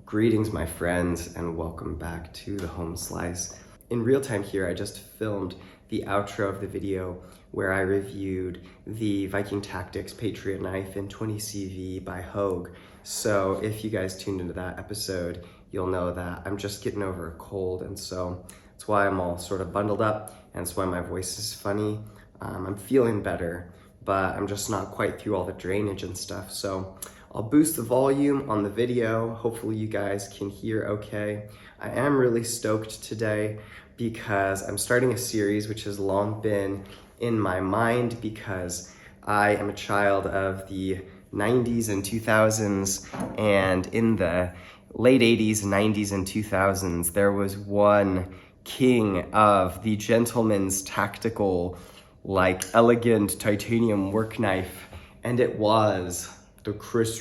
Greetings, my friends, and welcome back to the Home Slice. In real time here, I just filmed the outro of the video where I reviewed the Viking Tactics Patriot Knife in 20 CV by Hogue. So if you guys tuned into that episode, you'll know that I'm just getting over a cold, and so that's why I'm all sort of bundled up, and that's why my voice is funny. I'm feeling better, but I'm just not quite through all the drainage and stuff. So I'll boost the volume on the video. Hopefully you guys can hear okay. I am really stoked today because I'm starting a series which has long been in my mind because I am a child of the 90s and 2000s, and in the late 80s, 90s, and 2000s, there was one king of the gentleman's tactical, elegant titanium work knife, and it was the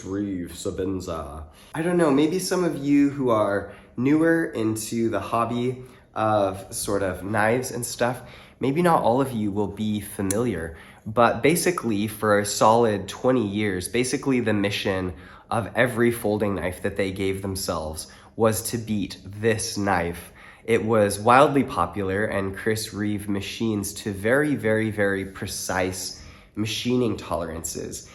Reeve Sebenza. I don't know, maybe some of you who are newer into the hobby of sort of knives and stuff, maybe not all of you will be familiar, but basically for a solid 20 years, basically the mission of every folding knife that they gave themselves was to beat this knife. It was wildly popular, and Chris Reeve machines to very, very, very precise machining tolerances.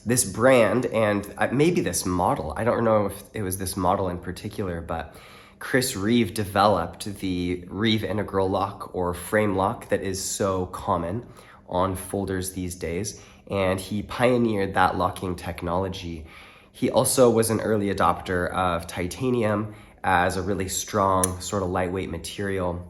This brand, and maybe this model, I don't know if it was this model in particular, but Chris Reeve developed the Reeve integral lock or frame lock that is so common on folders these days, and he pioneered that locking technology. He also was an early adopter of titanium as a really strong, sort of lightweight material.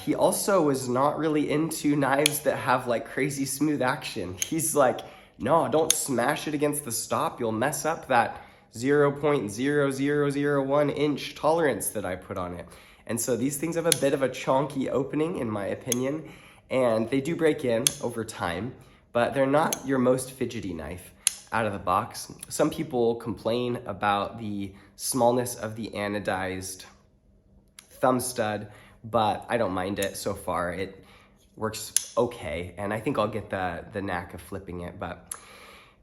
He also was not really into knives that have crazy smooth action. He's like, no, don't smash it against the stop. You'll mess up that 0.0001 inch tolerance that I put on it. And so these things have a bit of a chonky opening, in my opinion, and they do break in over time, but they're not your most fidgety knife out of the box. Some people complain about the smallness of the anodized thumb stud, but I don't mind it so far. It works okay, and I think I'll get the knack of flipping it. But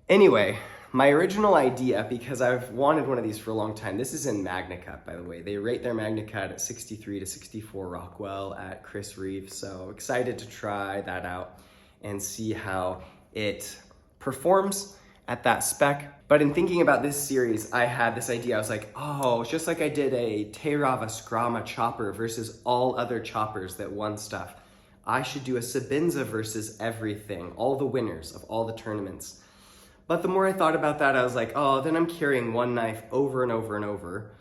anyway, my original idea, because I've wanted one of these for a long time, this is in MagnaCut, by the way. They rate their MagnaCut at 63 to 64 Rockwell at Chris Reeve, so excited to try that out and see how it performs at that spec. But in thinking about this series, I had this idea. I was like, oh, it's just like I did a Terava Scrama chopper versus all other choppers that won stuff. I should do a Sebenza versus everything, all the winners of all the tournaments. But the more I thought about that, I was like, oh, then I'm carrying one knife over and over and over,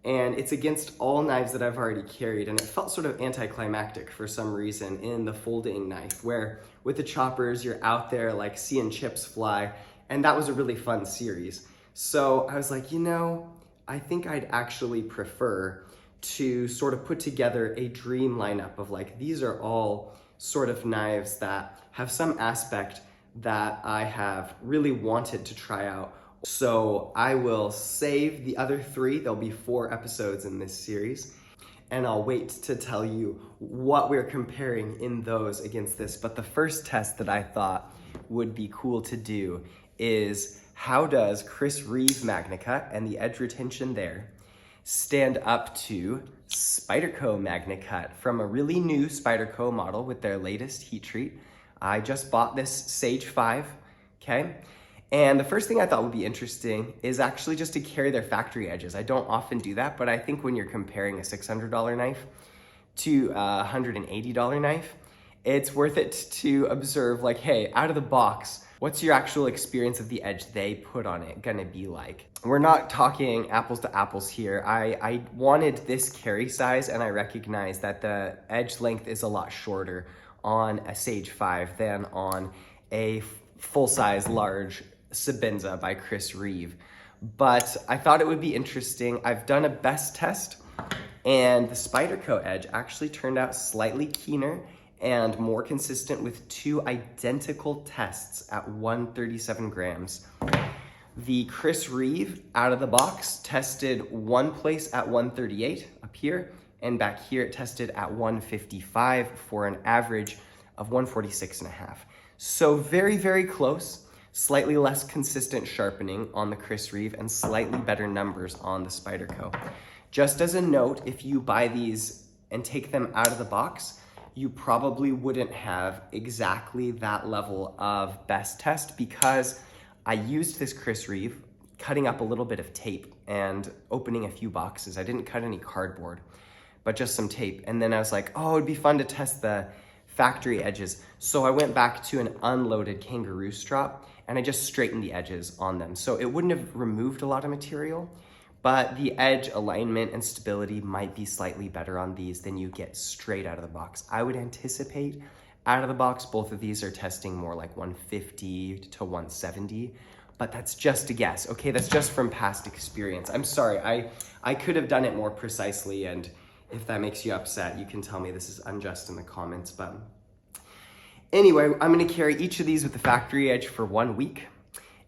and it's against all knives that I've already carried, and it felt sort of anticlimactic for some reason in the folding knife, where with the choppers, you're out there seeing chips fly, and that was a really fun series. So I was like, I think I'd actually prefer to sort of put together a dream lineup of these are all sort of knives that have some aspect that I have really wanted to try out. So I will save the other three. There'll be 4 episodes in this series, and I'll wait to tell you what we're comparing in those against this. But the first test that I thought would be cool to do is, how does Chris Reeve MagnaCut and the edge retention there stand up to Spyderco MagnaCut from a really new Spyderco model with their latest heat treat. I just bought this Sage 5, okay? And the first thing I thought would be interesting is actually just to carry their factory edges. I don't often do that, but I think when you're comparing a $600 knife to a $180 knife, it's worth it to observe hey, out of the box, what's your actual experience of the edge they put on it gonna be like? We're not talking apples to apples here. I wanted this carry size, and I recognize that the edge length is a lot shorter on a Sage 5 than on a full-size large Sebenza by Chris Reeve. But I thought it would be interesting. I've done a best test, and the Spyderco edge actually turned out slightly keener and more consistent with 2 identical tests at 137 grams. The Chris Reeve out of the box tested one place at 138 up here, and back here it tested at 155 for an average of 146.5. So very, very close. Slightly less consistent sharpening on the Chris Reeve and slightly better numbers on the Spyderco. Just as a note, if you buy these and take them out of the box, you probably wouldn't have exactly that level of best test, because I used this Chris Reeve cutting up a little bit of tape and opening a few boxes. I didn't cut any cardboard, but just some tape. And then I was like, oh, it'd be fun to test the factory edges. So I went back to an unloaded kangaroo strop and I just straightened the edges on them. So it wouldn't have removed a lot of material, but the edge alignment and stability might be slightly better on these than you get straight out of the box. I would anticipate out of the box, both of these are testing more like 150 to 170, but that's just a guess, okay? That's just from past experience. I'm sorry, I could have done it more precisely, and if that makes you upset, you can tell me this is unjust in the comments, but anyway, I'm gonna carry each of these with the factory edge for 1 week,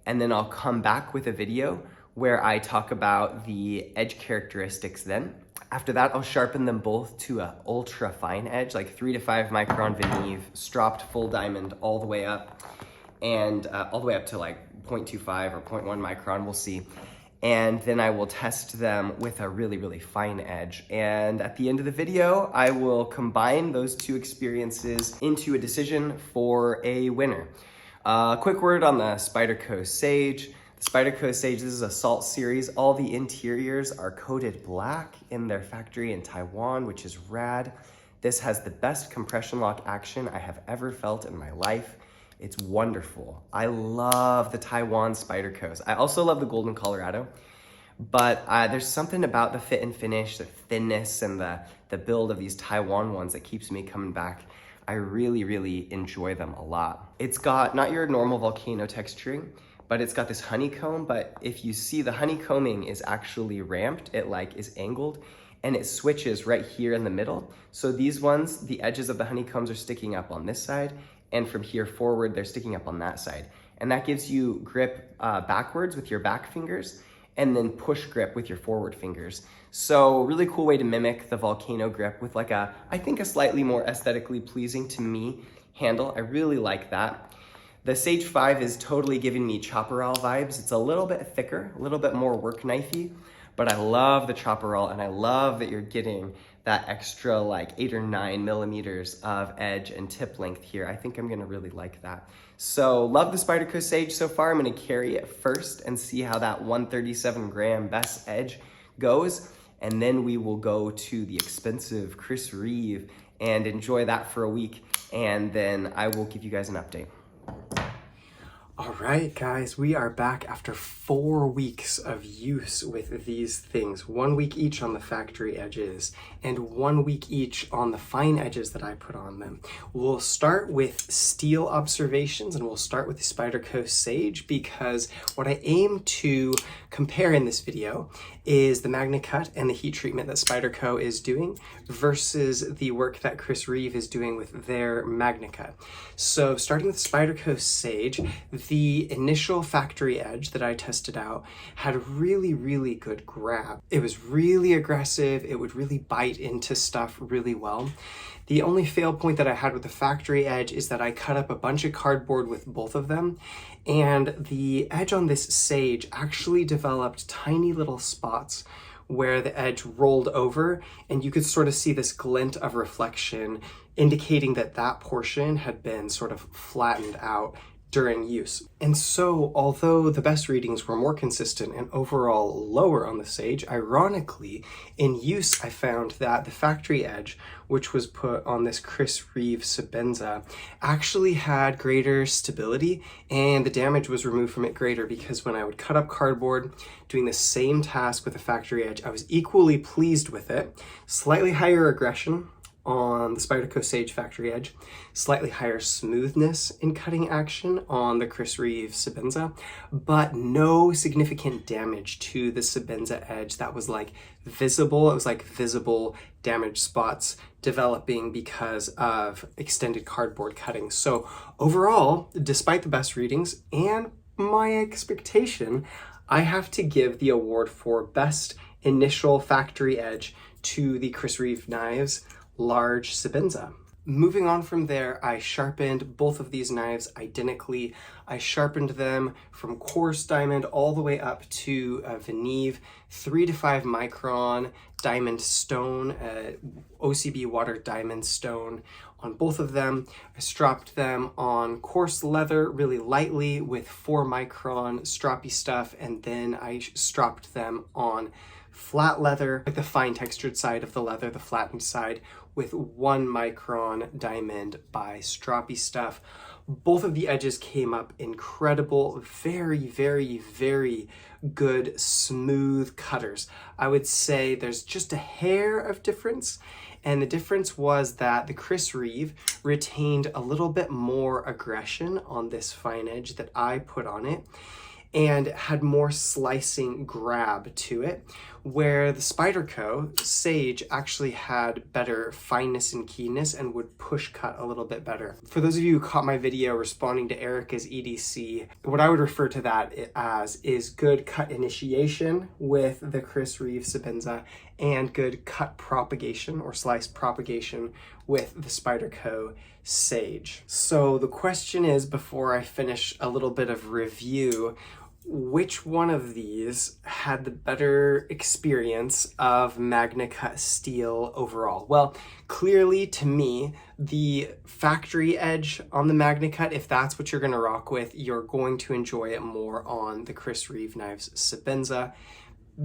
and then I'll come back with a video where I talk about the edge characteristics then. After that, I'll sharpen them both to a ultra fine edge, like 3 to 5 micron Reeve, stropped full diamond all the way up, and all the way up to like 0.25 or 0.1 micron, we'll see. And then I will test them with a really, really fine edge. And at the end of the video, I will combine those two experiences into a decision for a winner. Quick word on the Spyderco Sage. The Spyderco Sage, this is a salt series. All the interiors are coated black in their factory in Taiwan, which is rad. This has the best compression lock action I have ever felt in my life. It's wonderful. I love the Taiwan Spydercos. I also love the Golden Colorado, but there's something about the fit and finish, the thinness, and the build of these Taiwan ones that keeps me coming back. I really, really enjoy them a lot. It's got not your normal volcano texturing, but it's got this honeycomb, but if you see, the honeycombing is actually ramped, it like is angled, and it switches right here in the middle. So these ones, the edges of the honeycombs are sticking up on this side, and from here forward, they're sticking up on that side. And that gives you grip backwards with your back fingers, and then push grip with your forward fingers. So really cool way to mimic the volcano grip with like I think a slightly more aesthetically pleasing to me handle. I really like that. The Sage 5 is totally giving me Chaparral vibes. It's a little bit thicker, a little bit more work knifey, but I love the Chaparral, and I love that you're getting that extra like 8 or 9 millimeters of edge and tip length here. I think I'm gonna really like that. So love the Spyderco Sage so far. I'm gonna carry it first and see how that 137 gram best edge goes. And then we will go to the expensive Chris Reeve and enjoy that for a week. And then I will give you guys an update. All right, guys, we are back after 4 weeks of use with these things. 1 week each on the factory edges and 1 week each on the fine edges that I put on them. We'll start with steel observations, and we'll start with the Spyderco Sage, because what I aim to compare in this video is the MagnaCut and the heat treatment that Spyderco is doing versus the work that Chris Reeve is doing with their MagnaCut. So starting with Spyderco Sage, the initial factory edge that I tested out had really, really good grab. It was really aggressive. It would really bite into stuff really well. The only fail point that I had with the factory edge is that I cut up a bunch of cardboard with both of them, and the edge on this Sage actually developed tiny little spots where the edge rolled over, and you could sort of see this glint of reflection indicating that that portion had been sort of flattened out during use. And so, although the best readings were more consistent and overall lower on the Sage, ironically, in use I found that the factory edge, which was put on this Chris Reeve Sebenza, actually had greater stability, and the damage was removed from it greater, because when I would cut up cardboard doing the same task with the factory edge, I was equally pleased with it. Slightly higher aggression on the Spyderco Sage factory edge, slightly higher smoothness in cutting action on the Chris Reeve Sebenza, but no significant damage to the Sebenza edge that was like visible. It was like visible damage spots developing because of extended cardboard cutting. So overall, despite the best readings and my expectation, I have to give the award for best initial factory edge to the Chris Reeve knives large Sebenza. Moving on from there, I sharpened both of these knives identically. I sharpened them from coarse diamond all the way up to Reeve 3 to 5 micron diamond stone, OCB water diamond stone on both of them. I stropped them on coarse leather really lightly with 4 micron stroppy stuff, and then I stropped them on flat leather, like the fine textured side of the leather, the flattened side, with 1 micron diamond by stroppy stuff. Both of the edges came up incredible, very, very, very good, smooth cutters. I would say there's just a hair of difference, and the difference was that the Reeve retained a little bit more aggression on this fine edge that I put on it, and had more slicing grab to it, where the Spyderco Sage actually had better fineness and keenness and would push cut a little bit better. For those of you who caught my video responding to Erica's EDC, what I would refer to that as is good cut initiation with the Reeve Sebenza and good cut propagation or slice propagation with the Spyderco Sage. So the question is, before I finish a little bit of review, which one of these had the better experience of MagnaCut steel overall? Well, clearly to me, the factory edge on the MagnaCut, if that's what you're going to rock with, you're going to enjoy it more on the Reeve knives Sebenza.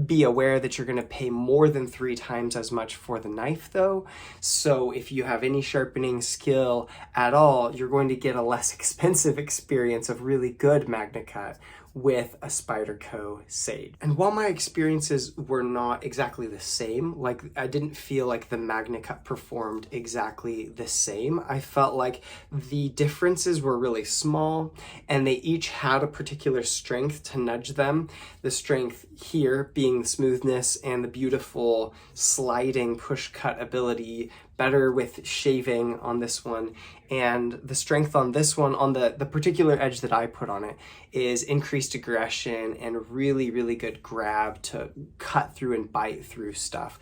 Be aware that you're going to pay more than 3 times as much for the knife though. So if you have any sharpening skill at all, you're going to get a less expensive experience of really good MagnaCut with a Spyderco Sage. And while my experiences were not exactly the same, like I didn't feel like the MagnaCut performed exactly the same, I felt like the differences were really small and they each had a particular strength to nudge them. The strength here being the smoothness and the beautiful sliding push cut ability, better with shaving on this one, and the strength on this one, on the particular edge that I put on it, is increased aggression and really, really good grab to cut through and bite through stuff.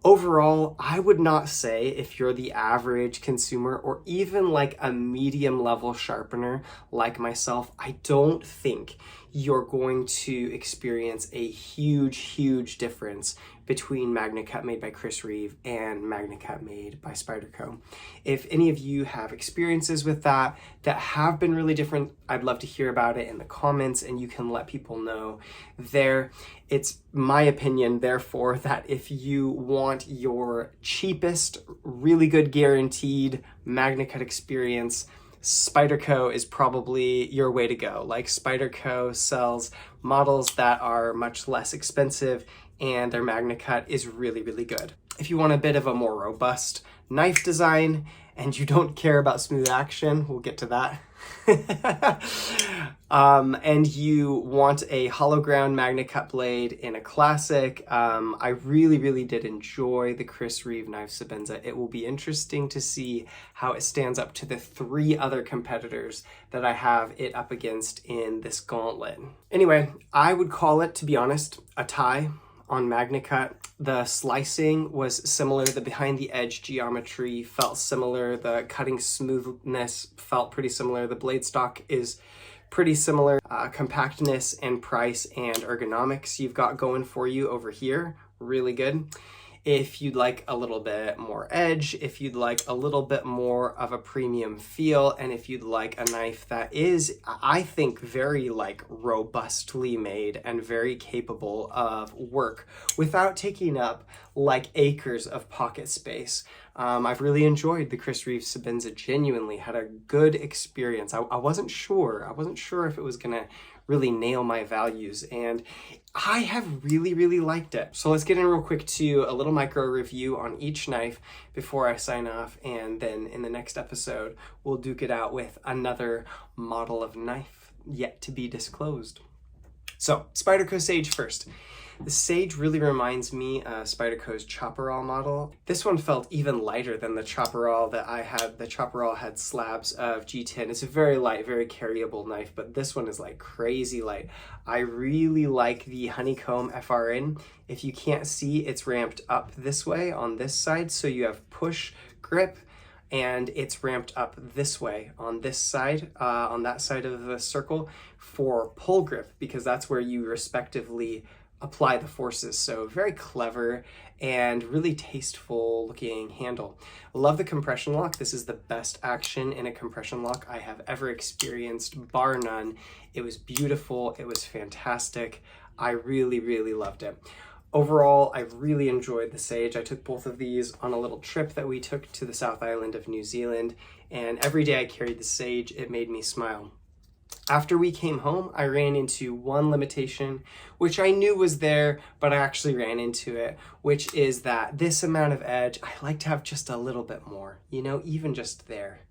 Overall, I would not say if you're the average consumer or even like a medium level sharpener like myself, I don't think you're going to experience a huge difference between MagnaCut made by Reeve and MagnaCut made by Spyderco. If any of you have experiences with that have been really different, I'd love to hear about it in the comments, and you can let people know there. It's my opinion, therefore, that if you want your cheapest, really good guaranteed MagnaCut experience, Spyderco is probably your way to go. Like, Spyderco sells models that are much less expensive and their MagnaCut is really, really good. If you want a bit of a more robust knife design and you don't care about smooth action, we'll get to that. And you want a hollow ground MagnaCut blade in a classic, I really did enjoy the Reeve knife Sebenza. It will be interesting to see how it stands up to the 3 other competitors that I have it up against in this gauntlet. Anyway, I would call it, to be honest, a tie on MagnaCut. The slicing was similar, the behind the edge geometry felt similar, the cutting smoothness felt pretty similar, the blade stock is pretty similar, compactness and price and ergonomics you've got going for you over here, really good. If you'd like a little bit more edge, if you'd like a little bit more of a premium feel, and if you'd like a knife that is, I think, very like robustly made and very capable of work without taking up like acres of pocket space. I've really enjoyed the Reeve Sebenza, genuinely had a good experience. I wasn't sure if it was gonna really nail my values, and I have really liked it. So let's get in real quick to a little micro review on each knife before I sign off, and then in the next episode we'll duke it out with another model of knife yet to be disclosed. So Spyderco Sage first. The Sage really reminds me of Spyderco's Chopperall model. This one felt even lighter than the Chopperall that I had. The Chopperall had slabs of G10. It's a very light, very carryable knife, but this one is like crazy light. I really like the honeycomb FRN. If you can't see, it's ramped up this way on this side, so you have push grip and it's ramped up this way on this side, on that side of the circle for pull grip, because that's where you respectively apply the forces. So very clever and really tasteful looking handle. Love the compression lock. This is the best action in a compression lock I have ever experienced, bar none. It was beautiful. It was fantastic. I really, really loved it. Overall, I really enjoyed the Sage. I took both of these on a little trip that we took to the South Island of New Zealand, and every day I carried the Sage, it made me smile. After we came home, I ran into one limitation, which I knew was there, but I actually ran into it, which is that this amount of edge, I like to have just a little bit more, you know, even just there.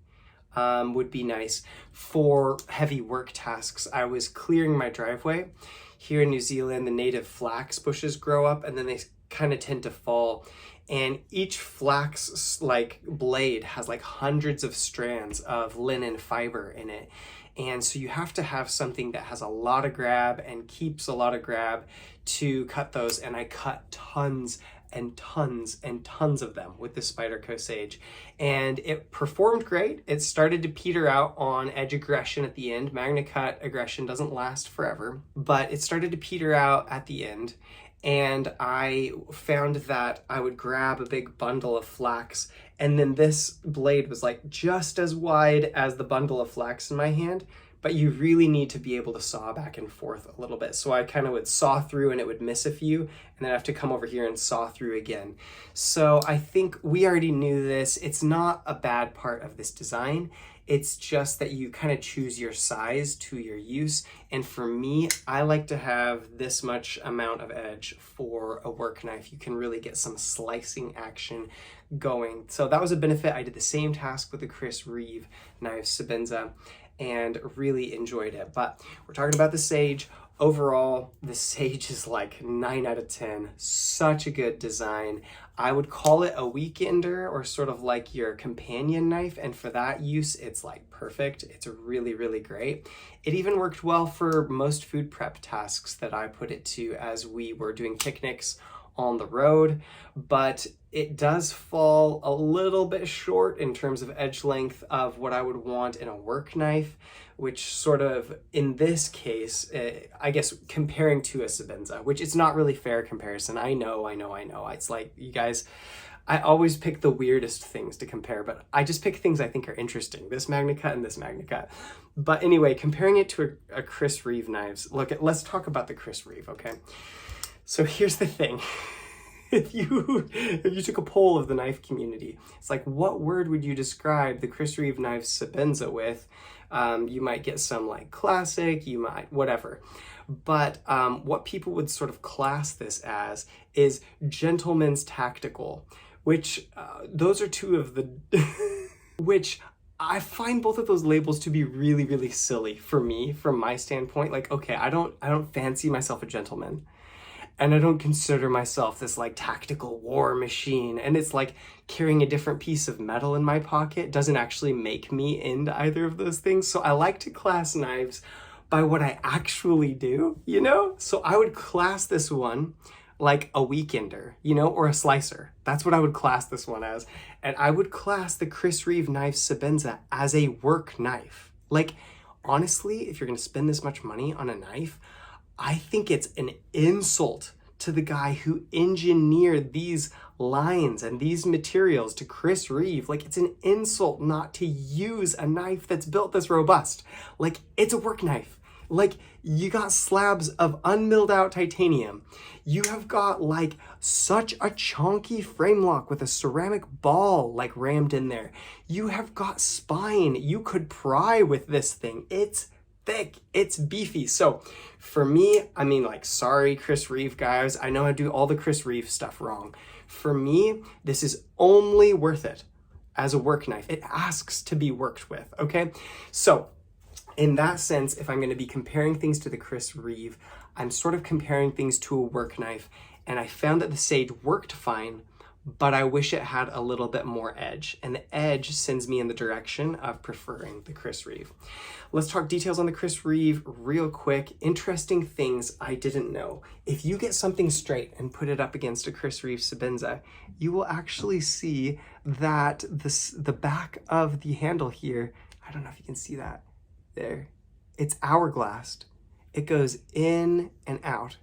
Would be nice for heavy work tasks. I was clearing my driveway. Here in New Zealand, the native flax bushes grow up and then they kind of tend to fall. And each flax like blade has like hundreds of strands of linen fiber in it. And so you have to have something that has a lot of grab and keeps a lot of grab to cut those. And I cut tons and tons and tons of them with the Spyderco Sage. And it performed great. It started to peter out on edge aggression at the end. MagnaCut aggression doesn't last forever, but it started to peter out at the end. And I found that I would grab a big bundle of flax, and then this blade was like just as wide as the bundle of flax in my hand, but you really need to be able to saw back and forth a little bit. So I kind of would saw through and it would miss a few, and then I have to come over here and saw through again. So I think we already knew this. It's not a bad part of this design. It's just that you kind of choose your size to your use. And for me, I like to have this much amount of edge for a work knife. You can really get some slicing action going. So that was a benefit. I did the same task with the Chris Reeve knife, Sebenza, and really enjoyed it. But we're talking about the Sage. Overall, the Sage is like 9 out of 10. Such a good design. I would call it a weekender or sort of like your companion knife. And for that use, it's like perfect. It's really, really great. It even worked well for most food prep tasks that I put it to as we were doing picnics on the road, but it does fall a little bit short in terms of edge length of what I would want in a work knife, which sort of, in this case, I guess comparing to a Sebenza, which it's not really fair comparison. I know. It's like, you guys, I always pick the weirdest things to compare, but I just pick things I think are interesting. This MagnaCut and this MagnaCut. But anyway, comparing it to a Chris Reeve knives, let's talk about the Chris Reeve, okay? So here's the thing. If you took a poll of the knife community, it's like, what word would you describe the Chris Reeve knife Sebenza with? You might get some like classic, you might, whatever. But what people would sort of class this as is gentleman's tactical, which those are two of the, which I find both of those labels to be really, really silly for me, from my standpoint. Like, okay, I don't fancy myself a gentleman. And I don't consider myself this like tactical war machine. And it's like carrying a different piece of metal in my pocket doesn't actually make me into either of those things. So I like to class knives by what I actually do, you know? So I would class this one like a weekender, you know, or a slicer. That's what I would class this one as. And I would class the Chris Reeve knife Sebenza as a work knife. Like, honestly, if you're gonna spend this much money on a knife, I think it's an insult to the guy who engineered these lines and these materials, to Chris Reeve. Like, it's an insult not to use a knife that's built this robust. Like, it's a work knife. Like, you got slabs of unmilled out titanium. You have got like such a chunky frame lock with a ceramic ball like rammed in there. You have got spine. You could pry with this thing. It's thick, it's beefy. So for me, I mean, like, sorry, Chris Reeve guys, I know I do all the Chris Reeve stuff wrong. For me, this is only worth it as a work knife. It asks to be worked with, okay? So in that sense, if I'm going to be comparing things to the Chris Reeve, I'm sort of comparing things to a work knife, and I found that the Sage worked fine, but I wish it had a little bit more edge, and the edge sends me in the direction of preferring the Chris Reeve. Let's talk details on the Chris Reeve real quick. Interesting things I didn't know. If you get something straight and put it up against a Chris Reeve Sebenza, you will actually see that the back of the handle here, I don't know if you can see that there, it's hourglassed. It goes in and out.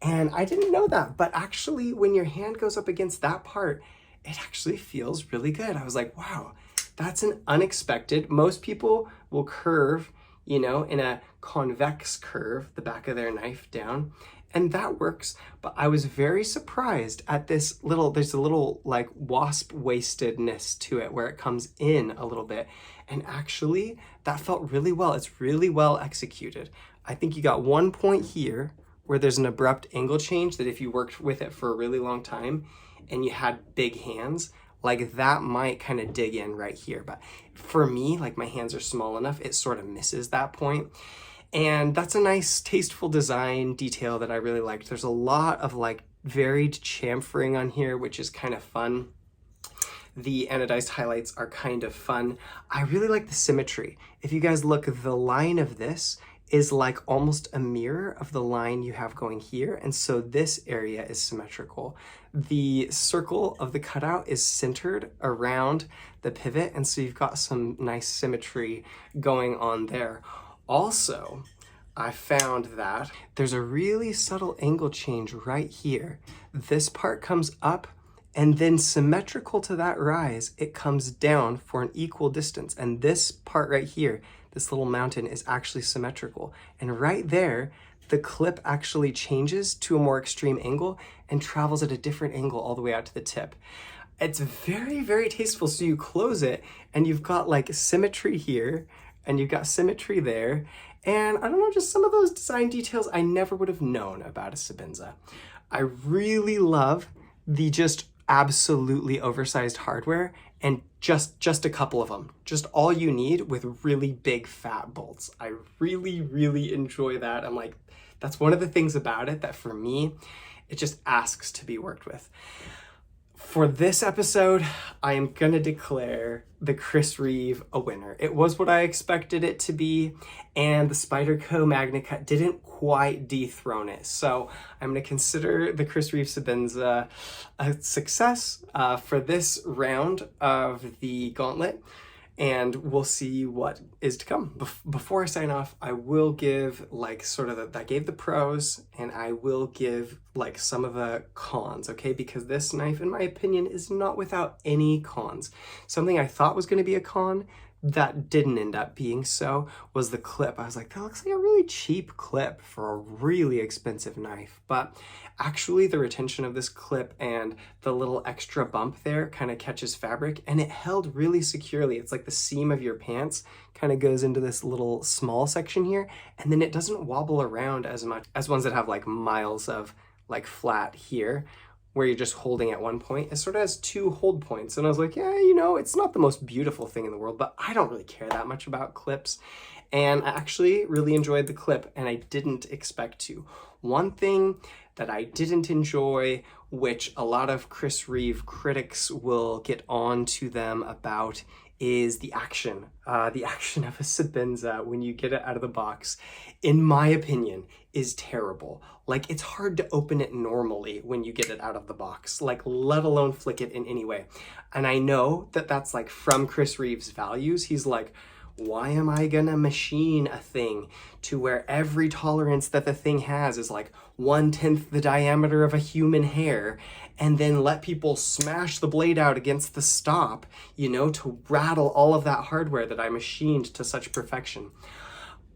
And I didn't know that, but actually when your hand goes up against that part, it actually feels really good. I was like, wow, that's an unexpected. Most people will curve, you know, in a convex curve, the back of their knife down, and that works. But I was very surprised at this little, there's a little like wasp wastedness to it where it comes in a little bit. And actually that felt really well. It's really well executed. I think you got one point here where there's an abrupt angle change that if you worked with it for a really long time and you had big hands, like that might kind of dig in right here. But for me, like my hands are small enough, it sort of misses that point. And that's a nice, tasteful design detail that I really liked. There's a lot of like varied chamfering on here, which is kind of fun. The anodized highlights are kind of fun. I really like the symmetry. If you guys look, the line of this is like almost a mirror of the line you have going here. And so this area is symmetrical. The circle of the cutout is centered around the pivot. And so you've got some nice symmetry going on there. Also, I found that there's a really subtle angle change right here. This part comes up, and then symmetrical to that rise, it comes down for an equal distance. And this part right here, this little mountain, is actually symmetrical. And right there, the clip actually changes to a more extreme angle and travels at a different angle all the way out to the tip. It's very, very tasteful. So you close it and you've got like symmetry here and you've got symmetry there. And I don't know, just some of those design details I never would have known about a Sebenza. I really love the just absolutely oversized hardware and just a couple of them. Just all you need with really big fat bolts. I really, really enjoy that. I'm like, that's one of the things about it that for me, it just asks to be worked with. For this episode, I am gonna declare the Chris Reeve a winner. It was what I expected it to be, and the Spyderco MagnaCut didn't quite dethrone it. So I'm gonna consider the Chris Reeve Sebenza a success for this round of the gauntlet, and we'll see what is to come. Before I sign off, I will give like sort of I gave the pros, and I will give like some of the cons, okay? Because this knife, in my opinion, is not without any cons. Something I thought was gonna be a con that didn't end up being so was the clip. I was like, that looks like a really cheap clip for a really expensive knife. But actually the retention of this clip and the little extra bump there kind of catches fabric, and it held really securely. It's like the seam of your pants kind of goes into this little small section here, and then it doesn't wobble around as much as ones that have like miles of like flat here, where you're just holding at one point. It sort of has two hold points. And I was like, yeah, you know, it's not the most beautiful thing in the world, but I don't really care that much about clips. And I actually really enjoyed the clip, and I didn't expect to. One thing that I didn't enjoy, which a lot of Chris Reeve critics will get on to them about, is the action. The action of a Sebenza when you get it out of the box, in my opinion, is terrible. Like, it's hard to open it normally when you get it out of the box, like let alone flick it in any way. And I know that that's like from Chris Reeve's values. He's like, why am I gonna machine a thing to where every tolerance that the thing has is like 1/10 the diameter of a human hair, and then let people smash the blade out against the stop, you know, to rattle all of that hardware that I machined to such perfection.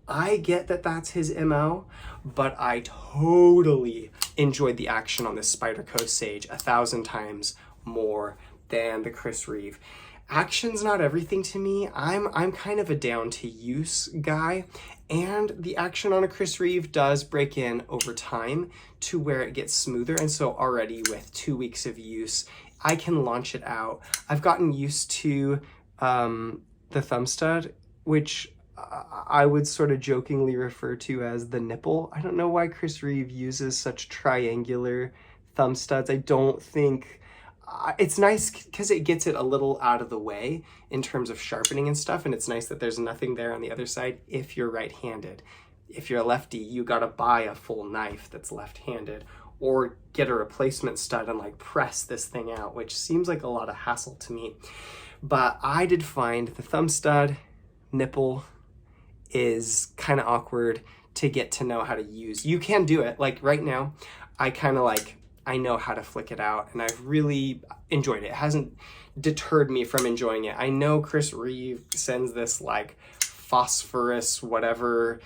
I get that that's his MO, but I totally enjoyed the action on this Spyderco Sage 1,000 times more than the Chris Reeve. Action's not everything to me. I'm kind of a down to use guy, and the action on a Chris Reeve does break in over time to where it gets smoother. And so already with 2 weeks of use, I can launch it out. I've gotten used to the thumb stud, which I would sort of jokingly refer to as the nipple. I don't know why Chris Reeve uses such triangular thumb studs. I don't think it's nice because it gets it a little out of the way in terms of sharpening and stuff, and it's nice that there's nothing there on the other side if you're right-handed. If you're a lefty, you gotta buy a full knife that's left-handed, or get a replacement stud and like press this thing out, which seems like a lot of hassle to me. But I did find the thumb stud nipple is kind of awkward to get to know how to use. You can do it, like right now, I know how to flick it out, and I've really enjoyed it. It hasn't deterred me from enjoying it. I know Chris Reeve sends this like phosphorus, whatever,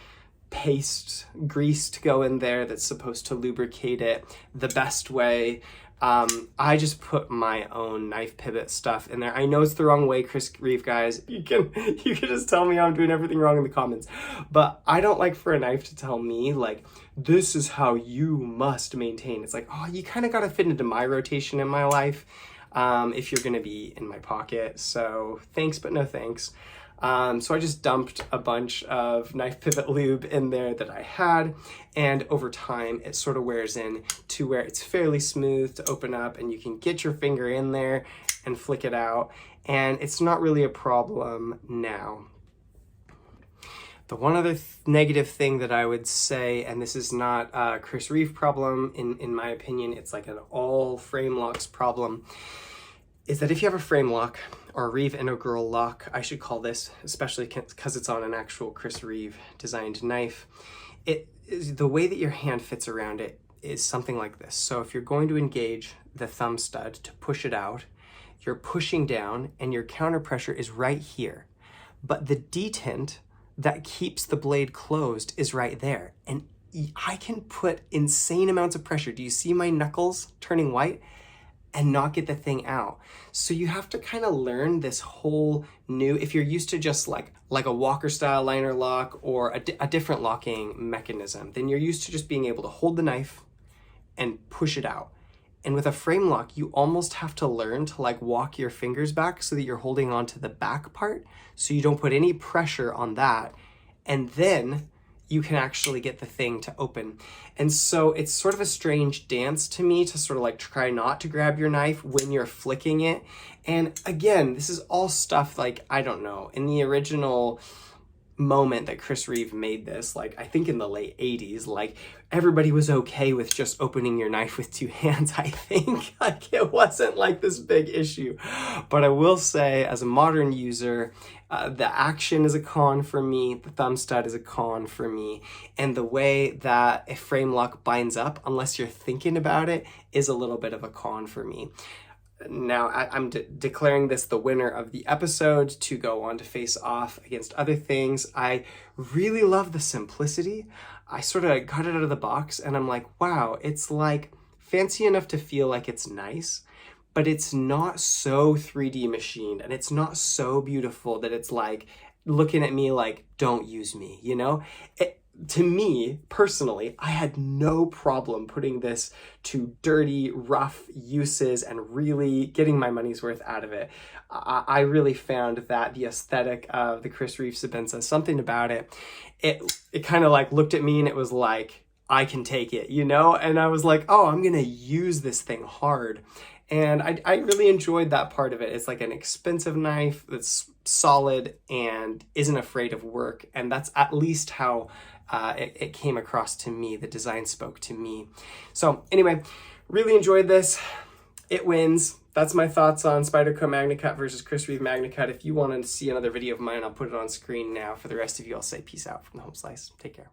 paste grease to go in there that's supposed to lubricate it the best way. I just put my own knife pivot stuff in there. I know it's the wrong way, Chris Reeve guys. You can just tell me I'm doing everything wrong in the comments. But I don't like for a knife to tell me like, this is how you must maintain. It's like, oh, you kind of got to fit into my rotation in my life if you're going to be in my pocket. So thanks, but no thanks. So I just dumped a bunch of knife pivot lube in there that I had, and over time it sort of wears in to where it's fairly smooth to open up, and you can get your finger in there and flick it out, and it's not really a problem now. The one other negative thing that I would say, and this is not a Chris Reeve problem, in my opinion, it's like an all frame locks problem, is that if you have a frame lock, or a Reeve integral lock, I should call this, especially because it's on an actual Chris Reeve designed knife, the way that your hand fits around it is something like this. So if you're going to engage the thumb stud to push it out, you're pushing down and your counter pressure is right here. But the detent that keeps the blade closed is right there. And I can put insane amounts of pressure. Do you see my knuckles turning white? And not get the thing out. So you have to kind of learn this whole new, if you're used to just like a Walker style liner lock or a different locking mechanism, then you're used to just being able to hold the knife and push it out. And with a frame lock, you almost have to learn to like walk your fingers back so that you're holding on to the back part so you don't put any pressure on that. And then you can actually get the thing to open. And so it's sort of a strange dance to me to sort of like try not to grab your knife when you're flicking it. And again, this is all stuff like, I don't know, in the original moment that Chris Reeve made this, like I think in the late 80s, like everybody was okay with just opening your knife with two hands, I think. Like it wasn't like this big issue. But I will say, as a modern user, the action is a con for me, the thumb stud is a con for me, and the way that a frame lock binds up, unless you're thinking about it, is a little bit of a con for me. Now, I'm declaring this the winner of the episode to go on to face off against other things. I really love the simplicity. I sort of got it out of the box and I'm like, wow, it's like fancy enough to feel like it's nice, but it's not so 3D machined and it's not so beautiful that it's like looking at me like, don't use me, you know? To me, personally, I had no problem putting this to dirty, rough uses and really getting my money's worth out of it. I really found that the aesthetic of the Chris Reeve Sebenza, something about it, it kind of like looked at me and it was like, I can take it, you know? And I was like, oh, I'm gonna use this thing hard. And I really enjoyed that part of it. It's like an expensive knife that's solid and isn't afraid of work. And that's at least how it came across to me. The design spoke to me. So anyway, really enjoyed this. It wins. That's my thoughts on Spyderco MagnaCut versus Chris Reeve MagnaCut. If you want to see another video of mine, I'll put it on screen now. For the rest of you, I'll say peace out from the home slice. Take care.